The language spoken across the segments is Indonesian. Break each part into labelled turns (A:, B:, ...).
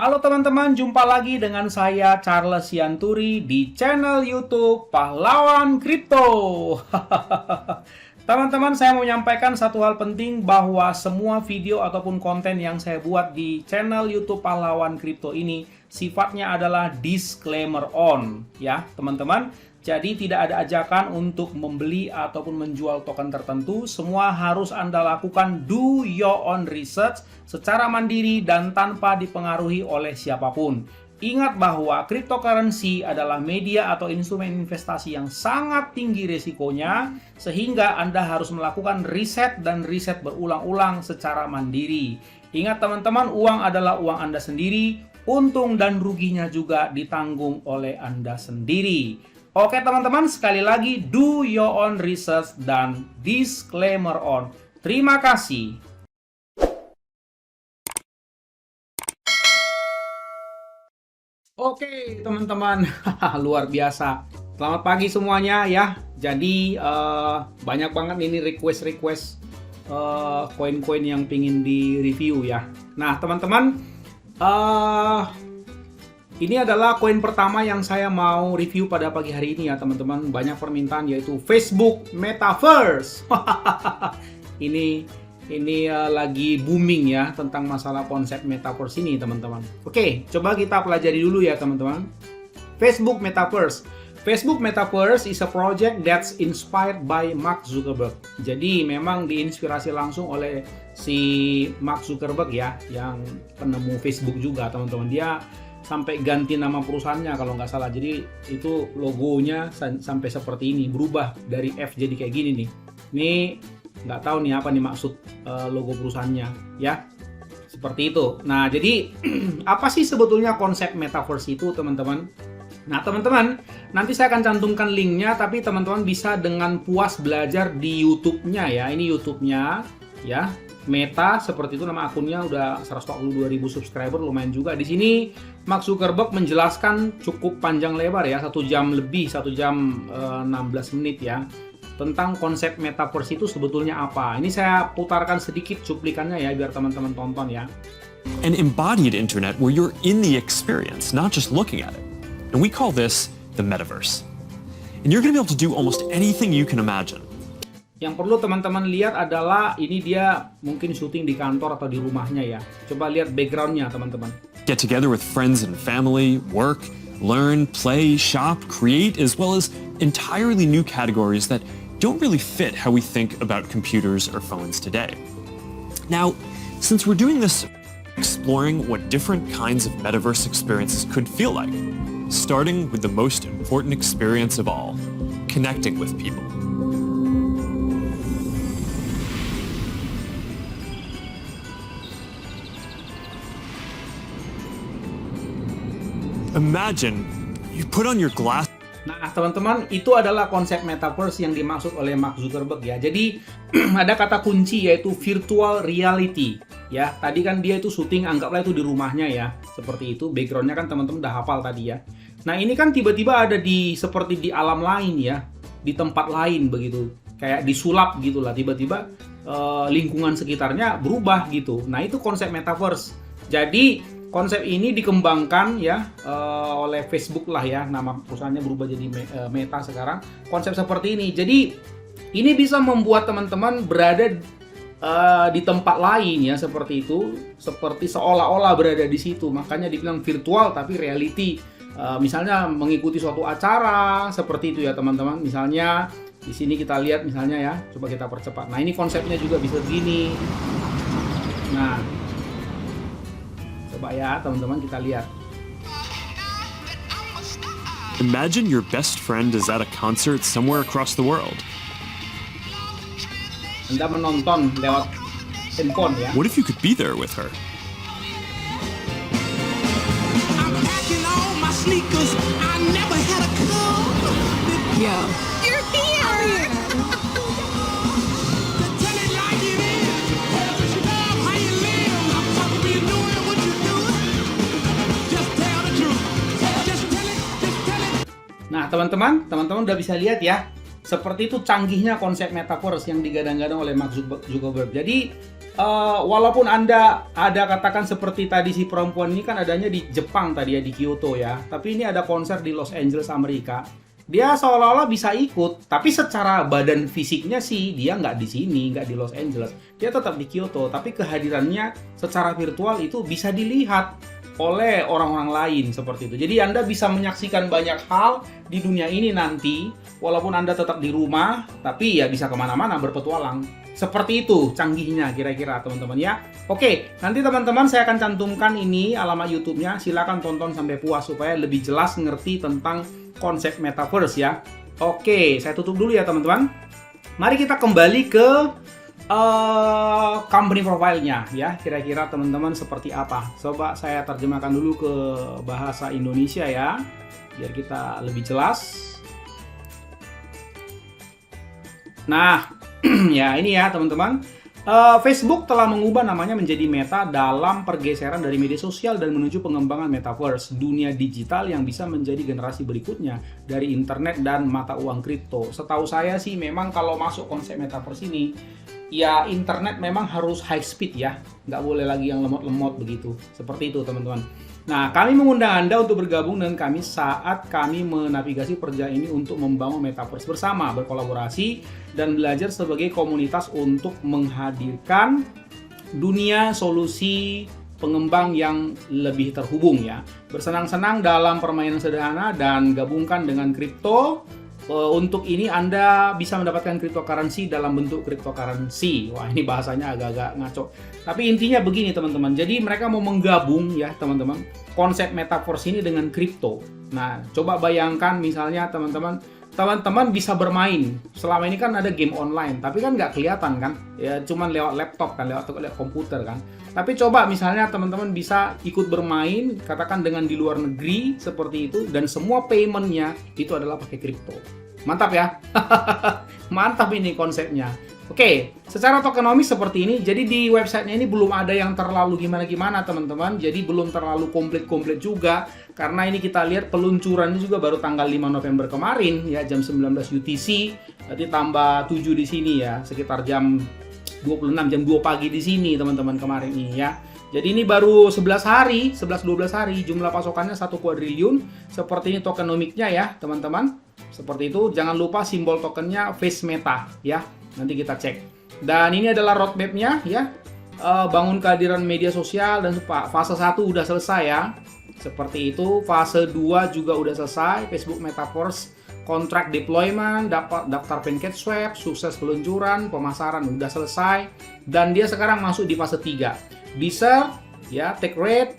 A: Halo teman-teman, jumpa lagi dengan saya Charles Sianturi di channel YouTube Pahlawan Kripto. Teman-teman, saya mau menyampaikan satu hal penting bahwa semua video ataupun konten yang saya buat di channel YouTube Pahlawan Kripto ini sifatnya adalah disclaimer on, ya teman-teman. Jadi tidak ada ajakan untuk membeli ataupun menjual token tertentu. Semua harus Anda lakukan do your own research secara mandiri dan tanpa dipengaruhi oleh siapapun. Ingat bahwa cryptocurrency adalah media atau instrumen investasi yang sangat tinggi risikonya, sehingga Anda harus melakukan riset dan riset berulang-ulang secara mandiri. Ingat teman-teman, uang adalah uang Anda sendiri, untung dan ruginya juga ditanggung oleh Anda sendiri. Oke teman-teman, sekali lagi do your own research dan disclaimer on. Terima kasih. Oke teman-teman, luar biasa. Selamat pagi semuanya ya. Jadi banyak banget ini request koin-koin yang pingin di review ya. Nah teman-teman, ini adalah koin pertama yang saya mau review pada pagi hari ini ya teman-teman. Banyak permintaan, yaitu Facebook Metaverse. Ini lagi booming ya tentang masalah konsep Metaverse ini teman-teman. Oke, coba kita pelajari dulu ya teman-teman. Facebook Metaverse. Facebook Metaverse is a project that's inspired by Mark Zuckerberg. Jadi memang diinspirasi langsung oleh si Mark Zuckerberg ya, yang penemu Facebook juga teman-teman. Dia sampai ganti nama perusahaannya kalau nggak salah. Jadi itu logonya sampai seperti ini, berubah dari F jadi kayak gini nih. Ini nggak tahu nih apa nih maksud logo perusahaannya ya, seperti itu. Nah jadi apa sih sebetulnya konsep Metaverse itu teman-teman? Nah teman-teman, nanti saya akan cantumkan linknya, tapi teman-teman bisa dengan puas belajar di YouTube-nya ya. Ini YouTube-nya ya, Meta, seperti itu nama akunnya, udah 142.000 subscriber, lumayan juga. Di sini Mark Zuckerberg menjelaskan cukup panjang lebar ya, 1 jam lebih, 1 jam 16 menit ya, tentang konsep Metaverse itu sebetulnya apa. Ini saya putarkan sedikit cuplikannya ya, biar teman-teman tonton ya.
B: An embodied internet where you're in the experience, not just looking at it. And we call this the metaverse. And you're going to be able to do almost anything you can imagine.
A: Yang perlu teman-teman lihat adalah ini dia mungkin syuting di kantor atau di rumahnya ya. Coba lihat backgroundnya teman-teman.
B: Get together with friends and family, work, learn, play, shop, create, as well as entirely new categories that don't really fit how we think about computers or phones today. Now, since we're doing this, exploring what different kinds of metaverse experiences could feel like, starting with the most important experience of all, connecting with people. Imagine you put on your glass.
A: Nah, teman-teman, itu adalah konsep Metaverse yang dimaksud oleh Mark Zuckerberg ya. Jadi, ada kata kunci yaitu virtual reality. Ya, tadi kan dia itu syuting, anggaplah itu di rumahnya ya. Seperti itu, backgroundnya kan teman-teman udah hafal tadi ya. Nah, ini kan tiba-tiba ada seperti di alam lain ya. Di tempat lain begitu. Kayak disulap gitulah, tiba-tiba lingkungan sekitarnya berubah gitu. Nah, itu konsep Metaverse. Jadi, konsep ini dikembangkan ya oleh Facebook lah ya, nama perusahaannya berubah jadi Meta sekarang. Konsep seperti ini, jadi ini bisa membuat teman-teman berada di tempat lain ya, seperti itu, seperti seolah-olah berada di situ. Makanya dibilang virtual tapi reality. Misalnya mengikuti suatu acara seperti itu ya teman-teman. Misalnya di sini kita lihat misalnya ya, coba kita percepat. Nah ini konsepnya juga bisa begini. Nah coba ya teman-teman kita lihat.
B: Imagine your best friend is at a concert somewhere across the world.
A: Anda menonton lewat handphone ya.
B: What if you could be there with her?
C: I'm packing all my sneakers. I never had a club.
D: Yo.
C: You're here. Tell it like it is. Love how you live. I'm talking about you doing what you doing. Just tell the truth. Just tell it.
A: Nah teman-teman udah bisa lihat ya. Seperti itu canggihnya konsep Metaverse yang digadang-gadang oleh Mark Zuckerberg. Jadi walaupun Anda ada katakan seperti tadi si perempuan ini kan adanya di Jepang tadi ya, di Kyoto ya. Tapi ini ada konser di Los Angeles, Amerika. Dia seolah-olah bisa ikut, tapi secara badan fisiknya sih dia nggak di sini, nggak di Los Angeles. Dia tetap di Kyoto, tapi kehadirannya secara virtual itu bisa dilihat oleh orang-orang lain seperti itu. Jadi Anda bisa menyaksikan banyak hal di dunia ini nanti, walaupun Anda tetap di rumah, tapi ya bisa kemana-mana berpetualang. Seperti itu canggihnya kira-kira teman-teman ya. Oke, nanti teman-teman saya akan cantumkan ini alamat YouTube-nya. Silakan tonton sampai puas supaya lebih jelas ngerti tentang konsep metaverse ya. Oke, saya tutup dulu ya teman-teman. Mari kita kembali ke company profile-nya ya. Kira-kira teman-teman seperti apa? Coba saya terjemahkan dulu ke bahasa Indonesia ya, biar kita lebih jelas. Nah, ya ini ya teman-teman. Facebook telah mengubah namanya menjadi Meta dalam pergeseran dari media sosial dan menuju pengembangan metaverse, dunia digital yang bisa menjadi generasi berikutnya dari internet dan mata uang kripto. Setahu saya sih memang kalau masuk konsep metaverse ini, ya internet memang harus high speed ya, nggak boleh lagi yang lemot-lemot begitu. Seperti itu teman-teman. Nah, kami mengundang Anda untuk bergabung dengan kami saat kami menavigasi perjalanan ini untuk membangun metaverse bersama, berkolaborasi, dan belajar sebagai komunitas untuk menghadirkan dunia solusi pengembang yang lebih terhubung ya. Bersenang-senang dalam permainan sederhana dan gabungkan dengan kripto. Untuk ini Anda bisa mendapatkan cryptocurrency dalam bentuk cryptocurrency. Wah, ini bahasanya agak-agak ngaco. Tapi intinya begini teman-teman. Jadi mereka mau menggabung ya teman-teman konsep metaverse ini dengan kripto. Nah, coba bayangkan misalnya teman-teman bisa bermain. Selama ini kan ada game online, tapi kan nggak kelihatan kan? Ya cuman lewat laptop kan, lewat komputer kan. Tapi coba misalnya teman-teman bisa ikut bermain, katakan dengan di luar negeri seperti itu, dan semua paymentnya itu adalah pakai kripto. Mantap ya? Mantap ini konsepnya. Oke, secara tokenomics seperti ini. Jadi di websitenya ini belum ada yang terlalu gimana-gimana teman-teman. Jadi belum terlalu komplit-komplit juga. Karena ini kita lihat peluncurannya juga baru tanggal 5 November kemarin ya, jam 19 UTC. Berarti tambah 7 di sini ya, sekitar jam 26, jam 2 pagi di sini teman-teman kemarin ini ya. Jadi ini baru 11-12 hari, jumlah pasokannya 1 kuadriliun. Seperti ini tokenomiknya ya teman-teman. Seperti itu, jangan lupa simbol tokennya Face Meta ya. Nanti kita cek. Dan ini adalah roadmap-nya ya. Bangun kehadiran media sosial, dan fase 1 udah selesai ya. Seperti itu, fase 2 juga udah selesai. Facebook Metaverse, kontrak deployment, daftar pancake swap, sukses peluncuran, pemasaran udah selesai. Dan dia sekarang masuk di fase 3. Bisa ya, take rate,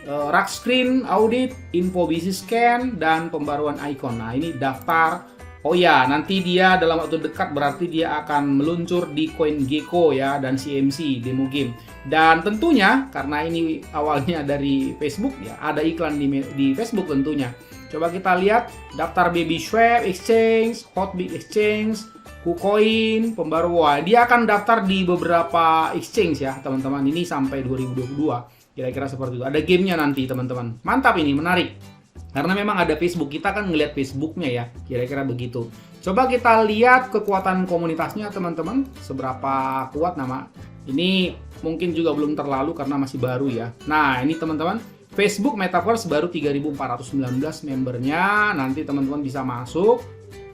A: rack screen, audit, info bisnis scan, dan pembaruan icon. Nah, ini daftar. Oh ya, nanti dia dalam waktu dekat berarti dia akan meluncur di CoinGecko ya, dan CMC demo game. Dan tentunya karena ini awalnya dari Facebook ya, ada iklan di Facebook tentunya. Coba kita lihat daftar Baby Swap Exchange, Hotbit Exchange, KuCoin, pembaruan. Dia akan daftar di beberapa exchange ya teman-teman. Ini sampai 2022. Kira-kira seperti itu. Ada gamenya nanti teman-teman. Mantap ini, menarik. Karena memang ada Facebook, kita kan ngelihat Facebooknya ya, kira-kira begitu. Coba kita lihat kekuatan komunitasnya teman-teman, seberapa kuat nama. Ini mungkin juga belum terlalu karena masih baru ya. Nah ini teman-teman, Facebook Metaverse baru 3.419 membernya. Nanti teman-teman bisa masuk,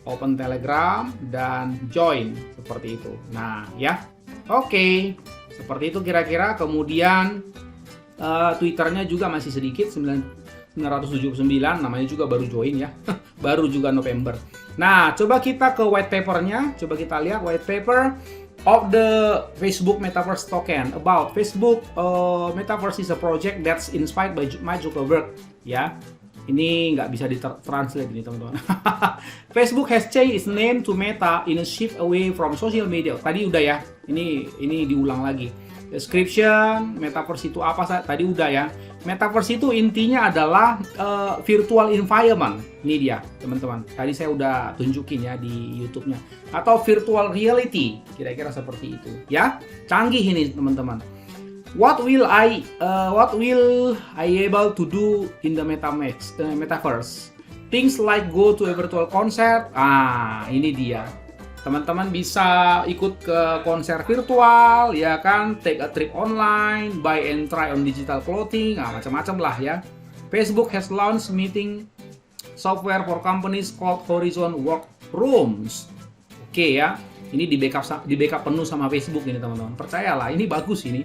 A: open Telegram, dan join, seperti itu. Nah ya, oke. Seperti itu kira-kira. Kemudian Twitternya juga masih sedikit, 979, namanya juga baru join ya. Baru juga November. Nah, coba kita ke white paper-nya. Coba kita lihat white paper of the Facebook Metaverse Token. About Facebook Metaverse is a project that's inspired by Mark Zuckerberg. Ya, ini nggak bisa ditranslate ini teman-teman. Facebook has changed its name to Meta in a shift away from social media. Tadi udah ya. Ini diulang lagi. Description, Metaverse itu apa? Tadi udah ya. Metaverse itu intinya adalah virtual environment. Ini dia, teman-teman. Tadi saya udah tunjukin ya di YouTube-nya. Atau virtual reality, kira-kira seperti itu. Ya, canggih ini, teman-teman. What will I able to do in the metaverse? Things like go to a virtual concert. Ini dia. Teman-teman bisa ikut ke konser virtual, ya kan, take a trip online, buy and try on digital clothing, macam-macam lah ya. Facebook has launched meeting software for companies called Horizon Workrooms. Oke ya, ini di backup penuh sama Facebook ini teman-teman. Percayalah, ini bagus ini.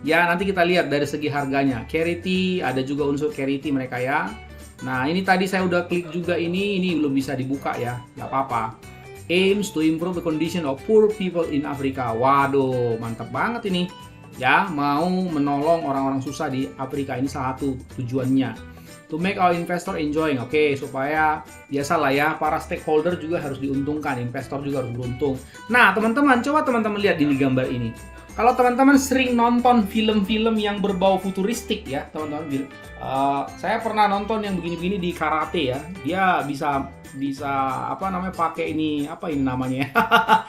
A: Ya, nanti kita lihat dari segi harganya. Charity, ada juga unsur charity mereka ya. Nah, ini tadi saya udah klik juga ini belum bisa dibuka ya, nggak apa-apa. Aims to improve the condition of poor people in Africa. Waduh, mantap banget ini. Ya, mau menolong orang-orang susah di Afrika, ini salah satu tujuannya. To make our investor enjoying, oke, supaya biasalah ya, para stakeholder juga harus diuntungkan, investor juga harus beruntung. Nah, teman-teman, coba teman-teman lihat di gambar ini. Kalau teman-teman sering nonton film-film yang berbau futuristik ya, teman-teman, saya pernah nonton yang begini-begini di karate ya. Dia bisa apa namanya, pakai ini, apa ini namanya,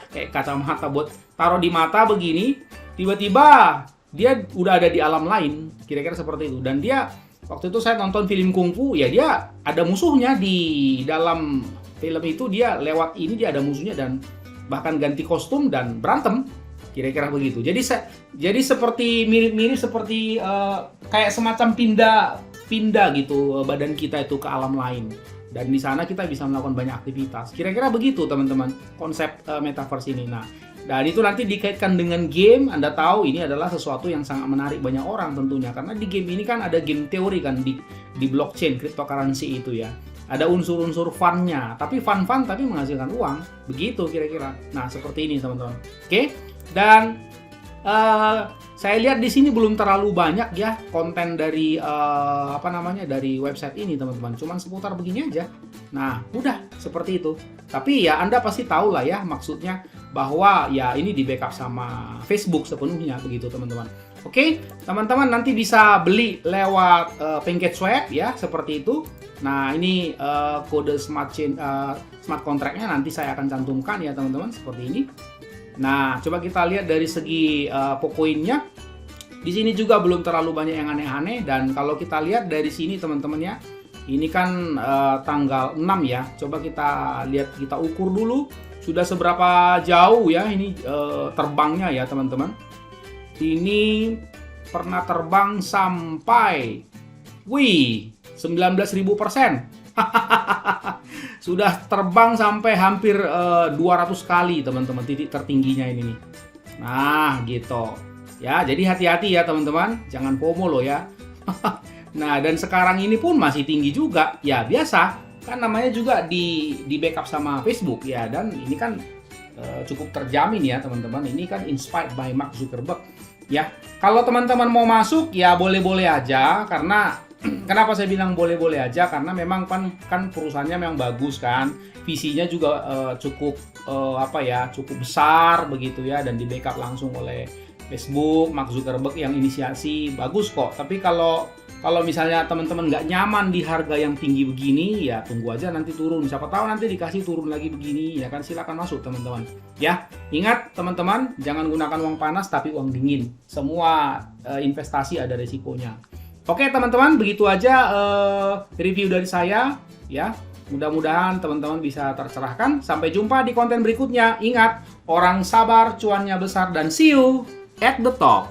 A: kayak kacamata buat taruh di mata begini, tiba-tiba dia udah ada di alam lain, kira-kira seperti itu. Dan dia, waktu itu saya nonton film kungfu, ya dia ada musuhnya di dalam film itu, dia lewat ini dia ada musuhnya dan bahkan ganti kostum dan berantem, kira-kira begitu. Jadi seperti mirip-mirip seperti kayak semacam pindah gitu badan kita itu ke alam lain. Dan di sana kita bisa melakukan banyak aktivitas. Kira-kira begitu teman-teman konsep metaverse ini. Nah, dan itu nanti dikaitkan dengan game. Anda tahu ini adalah sesuatu yang sangat menarik banyak orang tentunya. Karena di game ini kan ada game teori kan di blockchain, cryptocurrency itu ya. Ada unsur-unsur fun-nya. Tapi fun-fun tapi menghasilkan uang. Begitu kira-kira. Nah, seperti ini teman-teman. Oke? Dan saya lihat di sini belum terlalu banyak ya konten dari dari website ini teman-teman. Cuman seputar begini aja. Nah, udah seperti itu. Tapi ya Anda pasti tahu lah ya maksudnya bahwa ya ini di backup sama Facebook sepenuhnya begitu teman-teman. Oke, teman-teman nanti bisa beli lewat PancakeSwap ya seperti itu. Nah, ini kode smart contract-nya nanti saya akan cantumkan ya teman-teman seperti ini. Nah, coba kita lihat dari segi pokoinnya. Di sini juga belum terlalu banyak yang aneh-aneh. Dan kalau kita lihat dari sini teman-teman ya, ini kan tanggal 6 ya. Coba kita lihat, kita ukur dulu sudah seberapa jauh ya ini terbangnya ya teman-teman. Ini pernah terbang sampai 19.000%. Sudah terbang sampai hampir 200 kali teman-teman, titik tertingginya ini nih. Nah gitu ya, jadi hati-hati ya teman-teman, jangan FOMO loh ya. Nah, dan sekarang ini pun masih tinggi juga ya, biasa kan namanya juga di backup sama Facebook ya. Dan ini kan cukup terjamin ya teman-teman, ini kan inspired by Mark Zuckerberg ya. Kalau teman-teman mau masuk ya boleh-boleh aja, karena kenapa saya bilang boleh-boleh aja? Karena memang kan perusahaannya memang bagus kan, visinya juga cukup cukup besar begitu ya, dan di backup langsung oleh Facebook, Mark Zuckerberg yang inisiasi, bagus kok. Tapi kalau misalnya teman-teman nggak nyaman di harga yang tinggi begini, ya tunggu aja nanti turun. Siapa tahu nanti dikasih turun lagi begini, ya kan, silakan masuk teman-teman. Ya, ingat teman-teman, jangan gunakan uang panas tapi uang dingin. Semua investasi ada resikonya. Oke teman-teman, begitu aja review dari saya ya. Mudah-mudahan teman-teman bisa tercerahkan. Sampai jumpa di konten berikutnya. Ingat, orang sabar cuannya besar, dan see you at the top.